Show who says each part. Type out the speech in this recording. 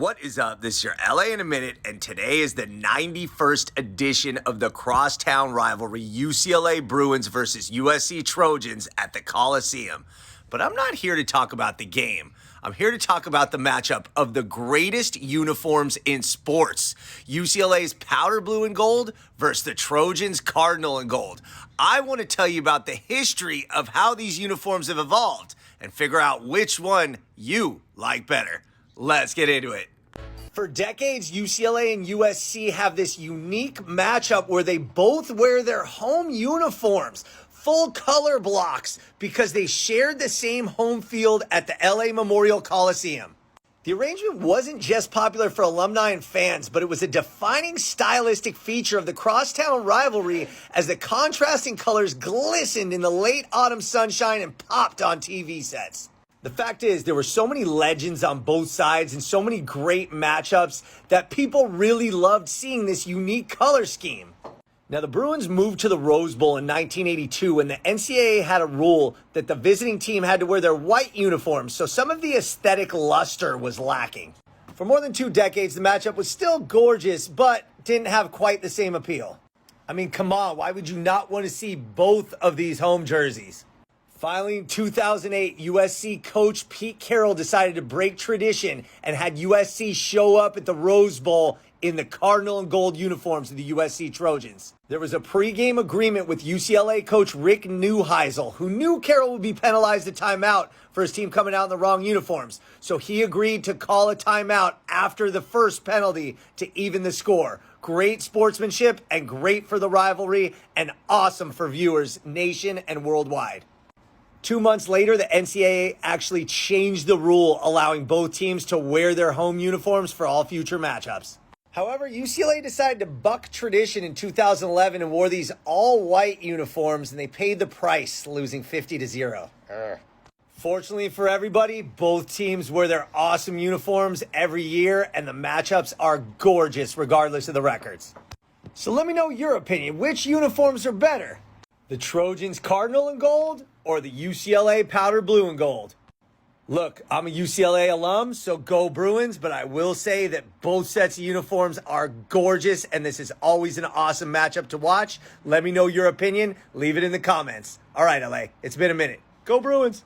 Speaker 1: What is up? This is your LA in a minute, and today is the 91st edition of the crosstown rivalry, UCLA Bruins versus USC Trojans at the Coliseum. But I'm not here to talk about the game. I'm here to talk about the matchup of the greatest uniforms in sports. UCLA's powder blue and gold versus the Trojans cardinal and gold. I want to tell you about the history of how these uniforms have evolved and figure out which one you like better. Let's get into it. For decades, UCLA and USC have this unique matchup where they both wear their home uniforms, full color blocks, because they shared the same home field at the LA Memorial Coliseum. The arrangement wasn't just popular for alumni and fans, but it was a defining stylistic feature of the crosstown rivalry as the contrasting colors glistened in the late autumn sunshine and popped on TV sets. The fact is, there were so many legends on both sides and so many great matchups that people really loved seeing this unique color scheme. Now, the Bruins moved to the Rose Bowl in 1982, and the NCAA had a rule that the visiting team had to wear their white uniforms, so some of the aesthetic luster was lacking. For more than 2 decades, the matchup was still gorgeous, but didn't have quite the same appeal. I mean, come on, why would you not want to see both of these home jerseys? Finally, in 2008, USC coach Pete Carroll decided to break tradition and had USC show up at the Rose Bowl in the cardinal and gold uniforms of the USC Trojans. There was a pregame agreement with UCLA coach Rick Neuheisel, who knew Carroll would be penalized a timeout for his team coming out in the wrong uniforms. So he agreed to call a timeout after the first penalty to even the score. Great sportsmanship and great for the rivalry and awesome for viewers nation and worldwide. 2 months later, the NCAA actually changed the rule, allowing both teams to wear their home uniforms for all future matchups. However, UCLA decided to buck tradition in 2011 and wore these all-white uniforms, and they paid the price, losing 50-0. Fortunately for everybody, both teams wear their awesome uniforms every year, and the matchups are gorgeous regardless of the records. So let me know your opinion. Which uniforms are better? The Trojans cardinal and gold or the UCLA powder blue and gold? Look, I'm a UCLA alum, so go Bruins, but I will say that both sets of uniforms are gorgeous, and this is always an awesome matchup to watch. Let me know your opinion. Leave it in the comments. All right, LA, it's been a minute. Go Bruins.